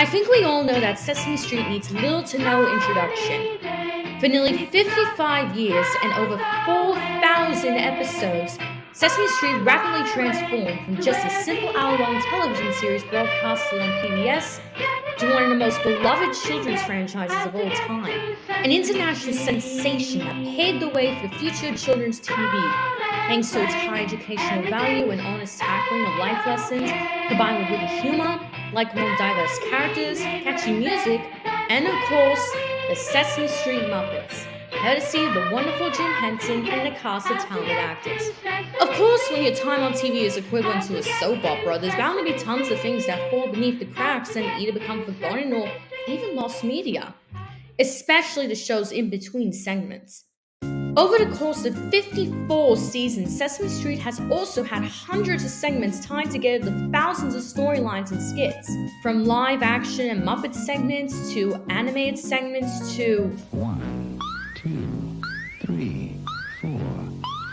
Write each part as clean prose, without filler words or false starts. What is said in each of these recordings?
I think we all know that Sesame Street needs little to no introduction. For nearly 55 years and over 4,000 episodes, Sesame Street rapidly transformed from just a simple hour-long television series broadcasted on PBS to one of the most beloved children's franchises of all time, an international sensation that paved the way for the future of children's TV, thanks to its high educational value and honest tackling of life lessons, combined with witty humor, likable and diverse characters, catchy music, and of course, the Sesame Street Muppets, courtesy of the wonderful Jim Henson and the cast of talented actors. Of course, when your time on TV is equivalent to a soap opera, there's bound to be tons of things that fall beneath the cracks and either become forgotten or even lost media, especially the show's in-between segments. Over the course of 54 seasons, Sesame Street has also had hundreds of segments tied together with thousands of storylines and skits, from live action and Muppet segments to animated segments to 1, 2, 3, 4,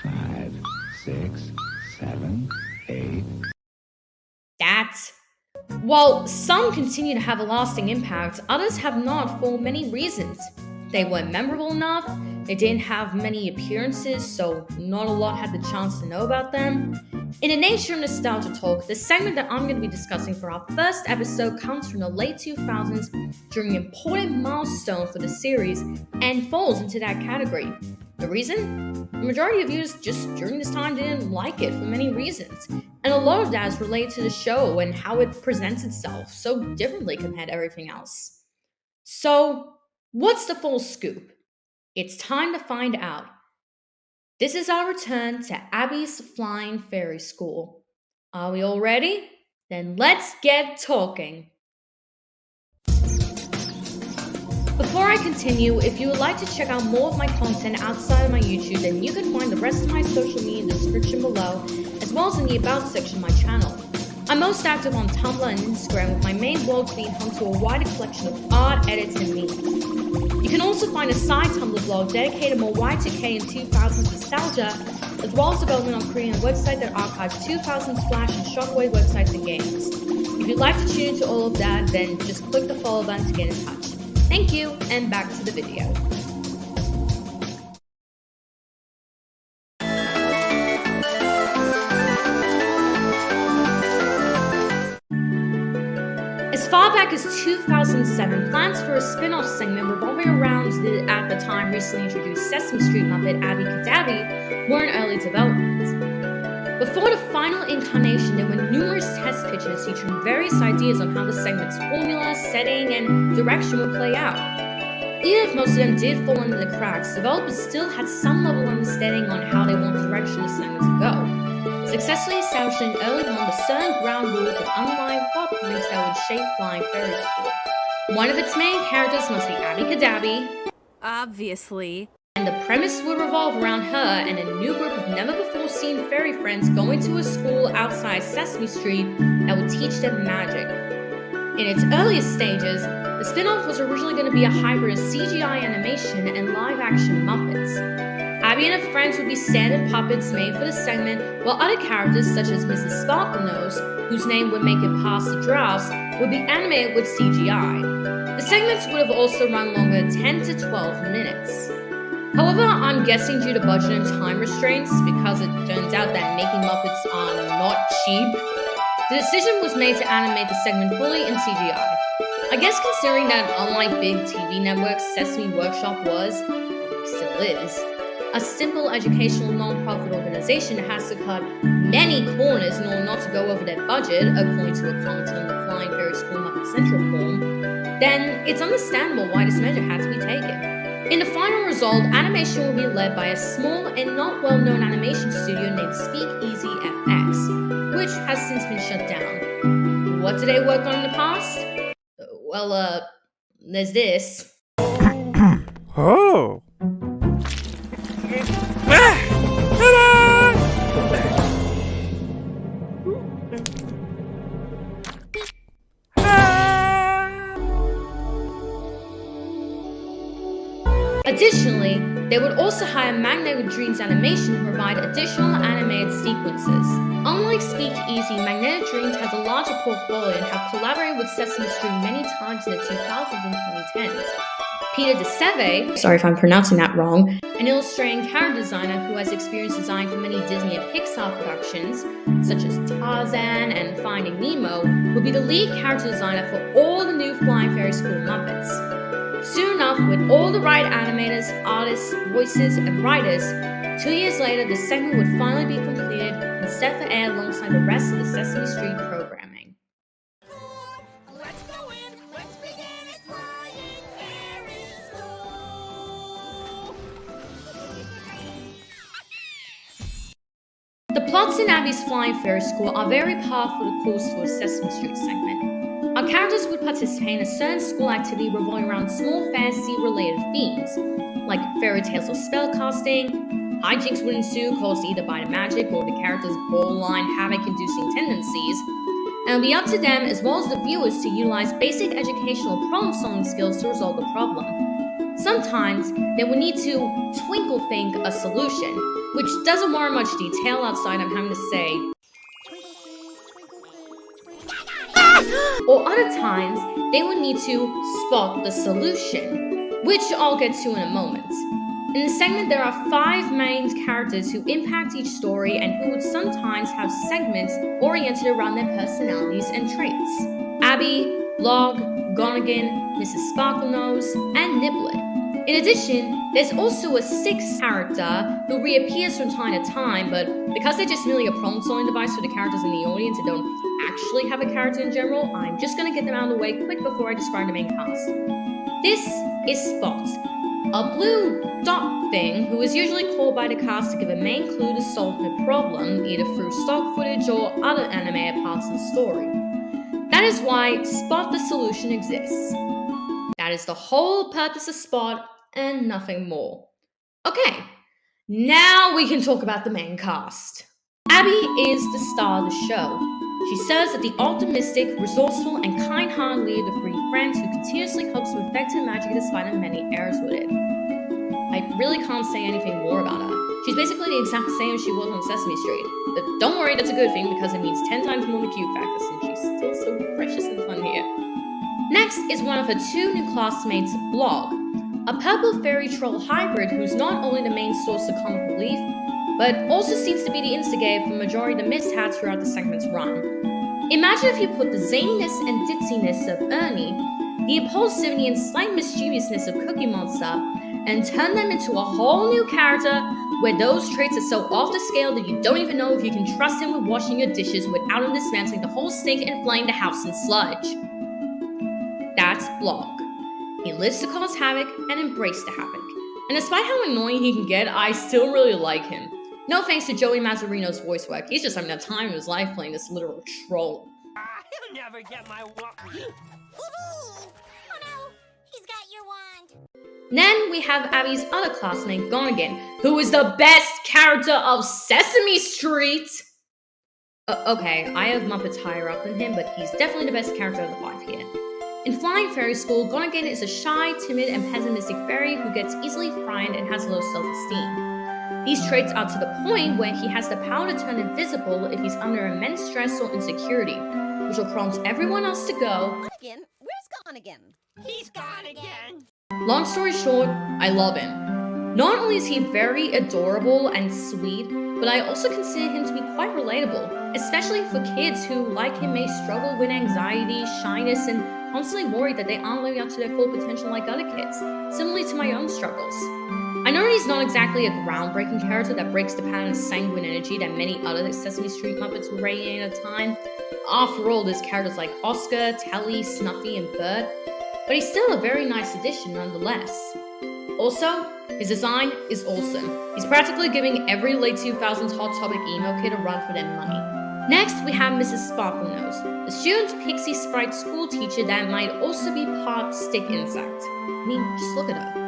5, 6, 7, 8. While some continue to have a lasting impact, others have not for many reasons. They weren't memorable enough, they didn't have many appearances, so not a lot had the chance to know about them. In the nature of Nostalgia Talk, the segment that I'm going to be discussing for our first episode comes from the late 2000s during an important milestone for the series and falls into that category. The reason? The majority of viewers just during this time didn't like it for many reasons, and a lot of that is related to the show and how it presents itself so differently compared to everything else. So, what's the full scoop? It's time to find out. This is our return to Abby's Flying Fairy School. Are we all ready? Then let's get talking. Before I continue, if you would like to check out more of my content outside of my YouTube, then you can find the rest of my social media in the description below, as well as in the About section of my channel. I'm most active on Tumblr and Instagram, with my main blogs being home to a wider collection of art, edits, and memes. You can also find a side Tumblr blog dedicated more Y2K and 2000s nostalgia, as well as development on creating a website that archives 2000s Flash and Shockwave websites and games. If you'd like to tune into all of that, then just click the follow button to get in touch. Thank you, and back to the video. As far back as 2007, plans for a spin-off segment revolving around the, at the time, recently introduced Sesame Street Muppet Abby Cadabby were in early development. Before the final incarnation, there were numerous test pitches featuring various ideas on how the segment's formula, setting, and direction would play out. Even if most of them did fall into the cracks, developers still had some level of understanding on how they wanted the direction the segment to go, successfully establishing early on the certain ground rules and underlying plot points that would shape Flying Fairy School. One of its main characters must be Abby Cadabby, obviously, and the premise would revolve around her and a new group of never-before-seen fairy friends going to a school outside Sesame Street that would teach them magic. In its earliest stages, the spin-off was originally going to be a hybrid of CGI animation and live-action Muppets. Abby and her friends would be standard puppets made for the segment, while other characters such as Mrs. Sparklenose, whose name would make it past the drafts, would be animated with CGI. The segments would have also run longer, 10 to 12 minutes. However, I'm guessing due to budget and time restraints, because it turns out that making Muppets are not cheap, the decision was made to animate the segment fully in CGI. I guess considering that unlike big TV networks, Sesame Workshop was, still is, a simple educational non-profit organization that has to cut many corners in order not to go over their budget, according to a comment on the Flying Fairy School Muppet Central forum, then it's understandable why this measure had to be taken. In the final result, animation will be led by a small and not well-known animation studio named Speakeasy FX, which has since been shut down. What did they work on in the past? Well, there's this. Oh! Additionally, they would also hire Magnetic Dreams Animation to provide additional animated sequences. Unlike iconic speakeasy, Magnetic Dreams has a larger portfolio and have collaborated with Sesame Street many times in the 2000s and 2010s. Peter DeSeve, sorry if I'm pronouncing that wrong, an illustrating character designer who has experience designing for many Disney and Pixar productions, such as Tarzan and Finding Nemo, will be the lead character designer for all the new Flying Fairy School Muppets. Soon enough, with all the right animators, artists, voices, and writers, 2 years later, the segment would finally be completed and set for air alongside the rest of the Sesame Street programming. Let's go in. Let's begin at Flying Fairy School. The plots in Abby's Flying Fairy School are very par for the course for a Sesame Street segment. Our characters would participate in a certain school activity revolving around small fantasy-related themes, like fairy tales or spellcasting. Hijinks would ensue, caused either by the magic or the characters' borderline havoc-inducing tendencies, and it would be up to them as well as the viewers to utilize basic educational problem-solving skills to resolve the problem. Sometimes they would need to twinkle think a solution, which doesn't warrant much detail outside of having to say, or other times they would need to spot the solution, which I'll get to in a moment. In the segment, there are 5 main characters who impact each story and who would sometimes have segments oriented around their personalities and traits. Abby, Log, Gonigan, Mrs. Sparklenose, and Niblet. In addition, there's also a 6th character who reappears from time to time, but because they're just merely a problem-solving device for the characters in the audience and don't actually have a character in general, I'm just going to get them out of the way quick before I describe the main cast. This is Spot, a blue dot thing who is usually called by the cast to give a main clue to solve the problem, either through stock footage or other animated parts of the story. That is why Spot the Solution exists. That is the whole purpose of Spot and nothing more. Okay, now we can talk about the main cast. Abby is the star of the show. She serves as the optimistic, resourceful, and kind-hearted leader of the 3 friends who continuously hopes to perfect her magic despite her many errors with it. I really can't say anything more about her. She's basically the exact same as she was on Sesame Street. But don't worry, that's a good thing because it means 10 times more the cute factor since she's still so precious and fun here. Next is one of her 2 new classmates, Blog, a purple fairy troll hybrid who's not only the main source of comic relief, but also seems to be the instigator for the majority of the mishaps throughout the segment's run. Imagine if you put the zaniness and ditziness of Ernie, the impulsivity and slight mischievousness of Cookie Monster, and turn them into a whole new character where those traits are so off the scale that you don't even know if you can trust him with washing your dishes without him dismantling the whole sink and flooding the house in sludge. That's Blog. He lives to cause havoc and embrace the havoc. And despite how annoying he can get, I still really like him. No thanks to Joey Mazzarino's voice work, he's just having the time of his life playing this literal troll. He'll never get my wand. Oh no, he's got your wand. Then we have Abby's other classmate, Gonigan, who is the best character of Sesame Street! Okay, I have Muppets higher up than him, but he's definitely the best character of the 5 here. In Flying Fairy School, Gonigan is a shy, timid, and pessimistic fairy who gets easily frightened and has low self-esteem. These traits are to the point where he has the power to turn invisible if he's under immense stress or insecurity, which will prompt everyone else to go, Gonigan? Where's Gonigan? He's gone again. Long story short, I love him. Not only is he very adorable and sweet, but I also consider him to be quite relatable, especially for kids who, like him, may struggle with anxiety, shyness, and constantly worried that they aren't living up to their full potential like other kids, similarly to my own struggles. I know he's not exactly a groundbreaking character that breaks the pattern of sanguine energy that many other Sesame Street Muppets were radiating at a time. After all, there's characters like Oscar, Telly, Snuffy, and Bert, but he's still a very nice addition nonetheless. Also, his design is awesome. He's practically giving every late 2000s Hot Topic emo kid a run for their money. Next, we have Mrs. Sparklenose, a student's pixie sprite school teacher that might also be part stick insect. I mean, just look at her.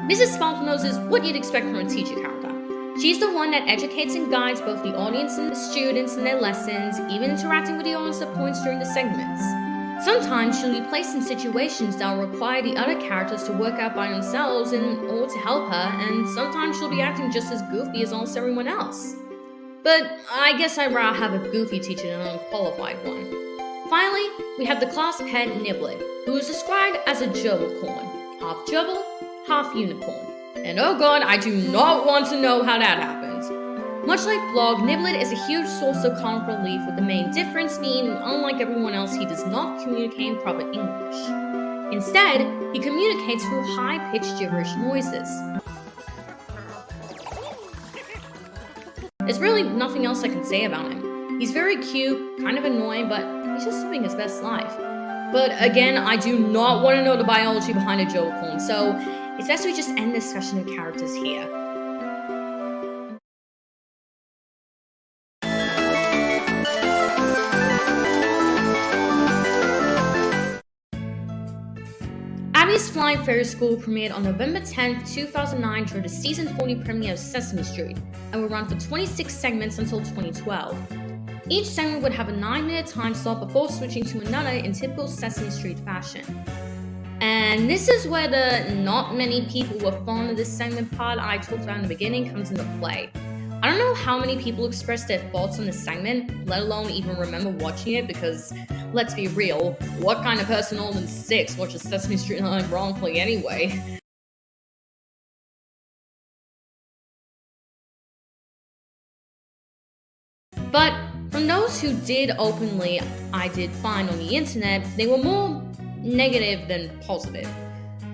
Mrs. Sparklenose is what you'd expect from a teacher character. She's the one that educates and guides both the audience and the students in their lessons, even interacting with the audience at points during the segments. Sometimes she'll be placed in situations that will require the other characters to work out by themselves in order to help her, and sometimes she'll be acting just as goofy as almost everyone else. But I guess I'd rather have a goofy teacher than an unqualified one. Finally, we have the class pet Niblet, who is described as a gerbilcorn, half gerbil, half unicorn. And oh god, I do not want to know how that happened. Much like Blog, Niblet is a huge source of comic relief, with the main difference being, unlike everyone else, he does not communicate in proper English. Instead, he communicates through high-pitched gibberish noises. There's really nothing else I can say about him. He's very cute, kind of annoying, but he's just living his best life. But again, I do not want to know the biology behind a gerbilcorn, so it's best we just end the discussion of characters here. Abby's Flying Fairy School premiered on November 10, 2009 during the season 40 premiere of Sesame Street and would run for 26 segments until 2012. Each segment would have a 9-minute time slot before switching to another in typical Sesame Street fashion. And this is where the not many people were fond of this segment part I talked about in the beginning comes into play. I don't know how many people expressed their thoughts on this segment, let alone even remember watching it, because, let's be real, what kind of person older than 6 watches Sesame Street ironically anyway? But from those who did openly, I did find on the internet, they were more negative than positive.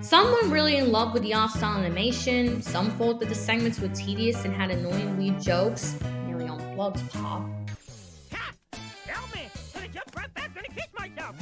Some were really in love with the art style animation, some thought that the segments were tedious and had annoying weird jokes, nearly on Blog's part. Help me! Gonna jump right back, gonna kiss myself!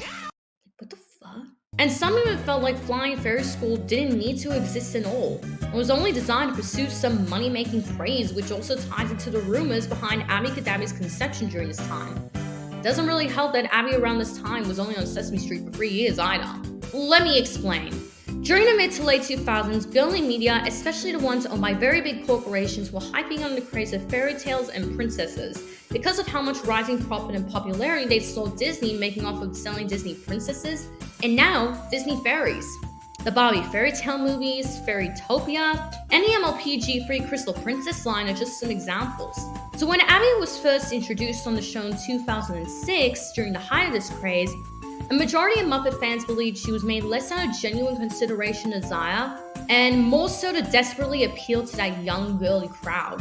What the fuck? And some even felt like Flying Fairy School didn't need to exist at all, and was only designed to pursue some money-making craze, which also ties into the rumors behind Abby Cadabby's conception during this time. It doesn't really help that Abby around this time was only on Sesame Street for 3 years either. Let me explain. During the mid to late 2000s, girly media, especially the ones owned by very big corporations, were hyping on the craze of fairy tales and princesses because of how much rising profit and popularity they saw Disney making off of selling Disney princesses, and now Disney fairies. The Barbie fairy tale movies, Fairytopia, and the MLPG-free Crystal Princess line are just some examples. So when Abby was first introduced on the show in 2006, during the height of this craze, a majority of Muppet fans believed she was made less out of genuine consideration to Zaya, and more so to desperately appeal to that young girly crowd,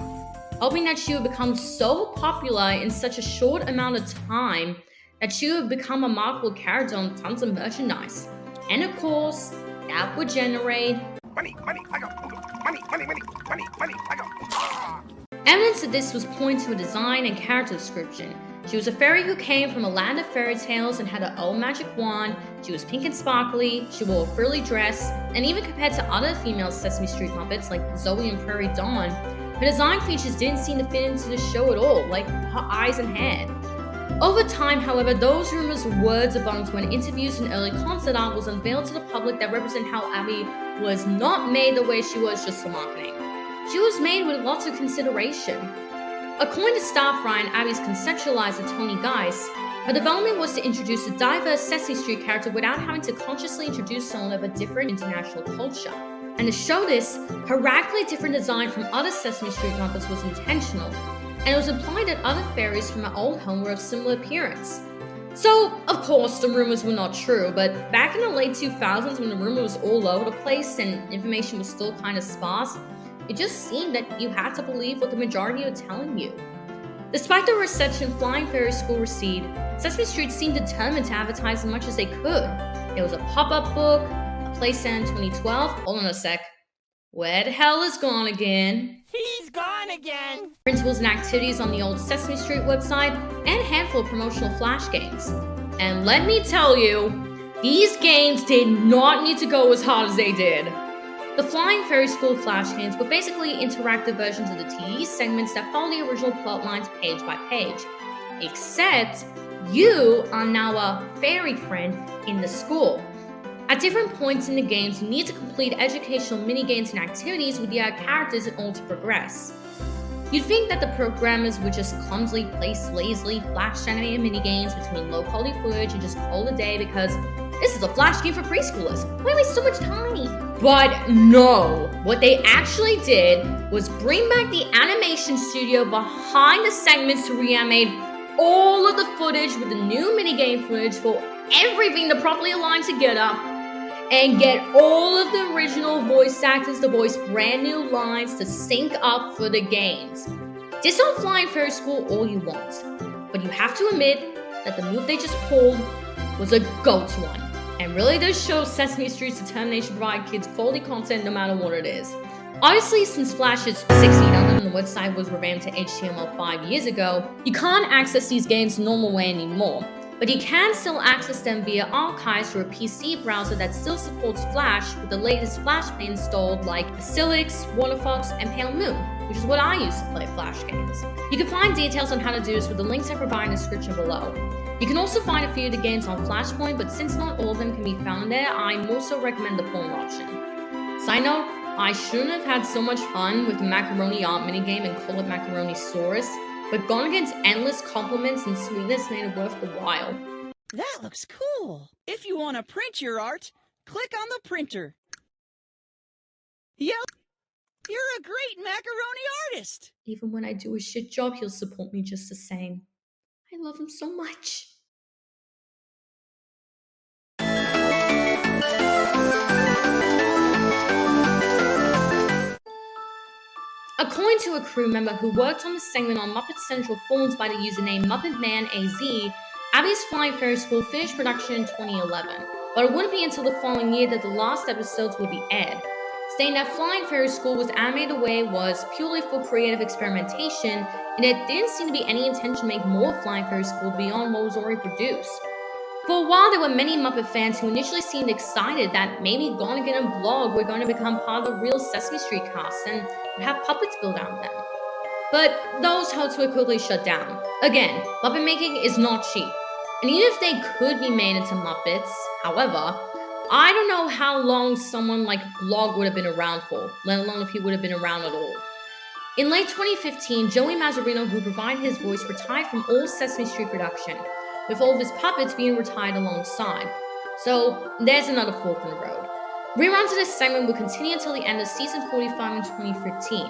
hoping that she would become so popular in such a short amount of time that she would become a marketable character on tons of merchandise. And of course, that would generate Money, I got money, I got evidence that this was pointed to a design and character description. She was a fairy who came from a land of fairy tales and had her own magic wand. She was pink and sparkly, she wore a frilly dress, and even compared to other female Sesame Street Muppets like Zoe and Prairie Dawn, her design features didn't seem to fit into the show at all, like her eyes and hair. Over time, however, those rumors were debunked when interviews and early concept art was unveiled to the public that represent how Abby was not made the way she was just for marketing. She was made with lots of consideration. According to Starfry and Abby's conceptualizer Tony Geis, her development was to introduce a diverse Sesame Street character without having to consciously introduce someone of a different international culture. And to show this, her radically different design from other Sesame Street Muppets was intentional, and it was implied that other fairies from her old home were of similar appearance. So, of course, the rumors were not true, but back in the late 2000s when the rumor was all over the place and information was still kind of sparse, it just seemed that you had to believe what the majority were telling you. Despite the reception Flying Fairy School received, Sesame Street seemed determined to advertise as much as they could. There was a pop-up book, a play set in 2012, hold on a sec. Where the hell is Gone Again? He's gone again! Principles and activities on the old Sesame Street website, and a handful of promotional flash games. And let me tell you, these games did not need to go as hard as they did. The Flying Fairy School Flash games were basically interactive versions of the TV segments that follow the original plot lines page by page. Except, you are now a fairy friend in the school. At different points in the games, you need to complete educational mini-games and activities with your characters in order to progress. You'd think that the programmers would just clumsily place lazily flash animated mini-games between low-quality footage and just call it a day because this is a flash game for preschoolers. Why waste so much time? But no, what they actually did was bring back the animation studio behind the segments to reanimate all of the footage with the new minigame footage for everything to properly align together and get all of the original voice actors to voice brand new lines to sync up for the games. Diss on Flying Ferris School all you want, but you have to admit that the move they just pulled was a GOAT one, and really does show Sesame Street's determination to provide kids quality content no matter what it is. Obviously, since Flash is 6 feet under and the website was revamped to HTML 5 years ago, you can't access these games the normal way anymore, but you can still access them via archives through a PC browser that still supports Flash with the latest Flash play installed like Basilic's, WonderFox, and Pale Moon, which is what I used to play Flash games. You can find details on how to do this with the links I provide in the description below. You can also find a few of the games on Flashpoint, but since not all of them can be found there, I also recommend the porn option. Side note, I shouldn't have had so much fun with the Macaroni Art minigame and Call It Macaroni-saurus, but gone against endless compliments and sweetness made it worth the while. That looks cool. If you want to print your art, click on the printer. Yep, you're a great macaroni artist. Even when I do a shit job, he'll support me just the same. I love him so much. According to a crew member who worked on the segment on Muppet Central forums by the username MuppetManAZ, Abby's Flying Ferris School finished production in 2011, but it wouldn't be until the following year that the last episodes would be aired, stating that Flying Ferris School was animated the way it was purely for creative experimentation, and there didn't seem to be any intention to make more Flying Ferris School beyond what was already produced. For a while, there were many Muppet fans who initially seemed excited that maybe Gonigan and Blog were going to become part of the real Sesame Street cast and would have puppets built out them. But those hopes were quickly shut down. Again, Muppet making is not cheap, and even if they could be made into Muppets, however, I don't know how long someone like Blog would have been around for, let alone if he would have been around at all. In late 2015, Joey Mazzarino, who provided his voice, retired from all Sesame Street production, with all of his puppets being retired alongside. So there's another fork in the road. Reruns of this segment would continue until the end of season 45 in 2015,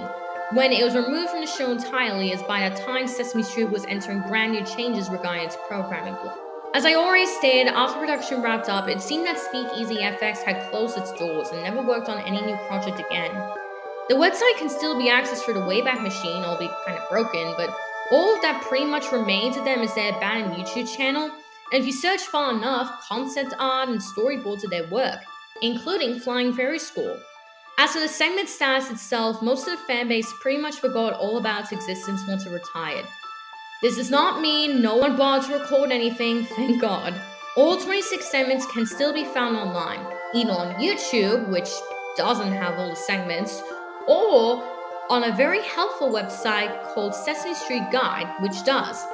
when it was removed from the show entirely, as by that time Sesame Street was entering brand new changes regarding its programming block. As I already stated, after production wrapped up, it seemed that Speakeasy FX had closed its doors and never worked on any new project again. The website can still be accessed through the Wayback Machine, albeit kind of broken, but all of that pretty much remains of them is their abandoned YouTube channel, and if you search far enough, concept art and storyboards of their work, including Flying Ferris School. As for the segment status itself, most of the fanbase pretty much forgot all about its existence once it retired. This does not mean no one bothered to record anything, thank God. All 26 segments can still be found online, either on YouTube, which doesn't have all the segments, or on a very helpful website called Sesame Street Guide, which does.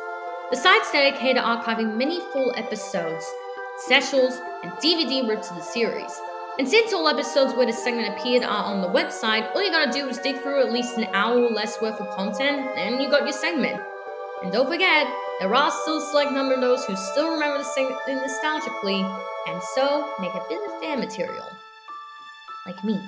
The site's dedicated to archiving many full episodes, specials, and DVD rips of the series. And since all episodes where the segment appeared are on the website, all you gotta do is dig through at least an hour or less worth of content, and you got your segment. And don't forget, there are still a select number of those who still remember the segment nostalgically, and so make a bit of fan material. Like me.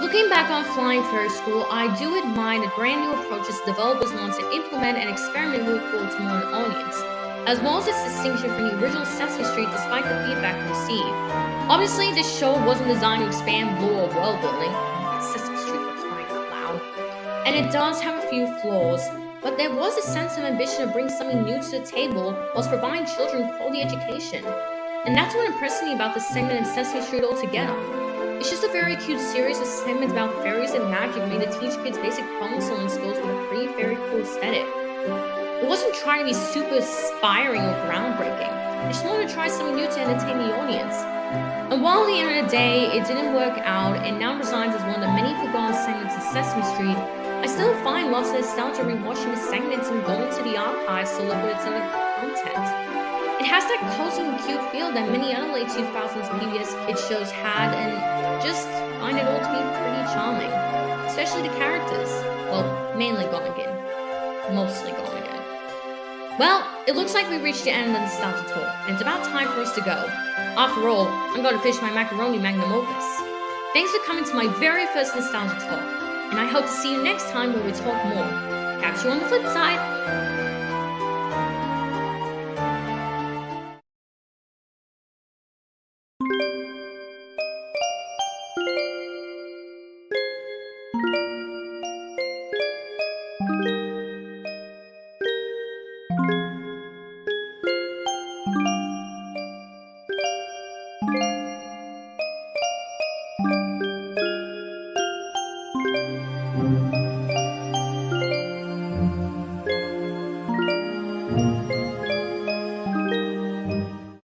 Looking back on Flying Ferris School, I do admire the brand new approaches developers want to implement and experiment with for its modern audience, as well as its distinction from the original Sesame Street despite the feedback received. Obviously, this show wasn't designed to expand lore or world building, Sesame Street for crying out loud, and it does have a few flaws, but there was a sense of ambition to bring something new to the table whilst providing children quality education. And that's what impressed me about this segment in Sesame Street altogether. It's just a very cute series of segments about fairies and magic made to teach kids basic problem-solving skills with a pretty very cool aesthetic. It wasn't trying to be super inspiring or groundbreaking. It just wanted to try something new to entertain the audience. And while at the end of the day, it didn't work out and now resides as one of the many forgotten segments of Sesame Street, I still find lots of nostalgia rewatching the segments and going to the archives to look at its other content. It has that cozy and cute feel that many other late 2000s PBS kids shows had, and just find it all to be pretty charming. Especially the characters. Well, mainly Gonigan. Mostly Gonigan. Well, it looks like we reached the end of the Nostalgia Talk, and it's about time for us to go. After all, I'm going to finish my macaroni magnum opus. Thanks for coming to my very first Nostalgia Talk, and I hope to see you next time where we talk more. Catch you on the flip side!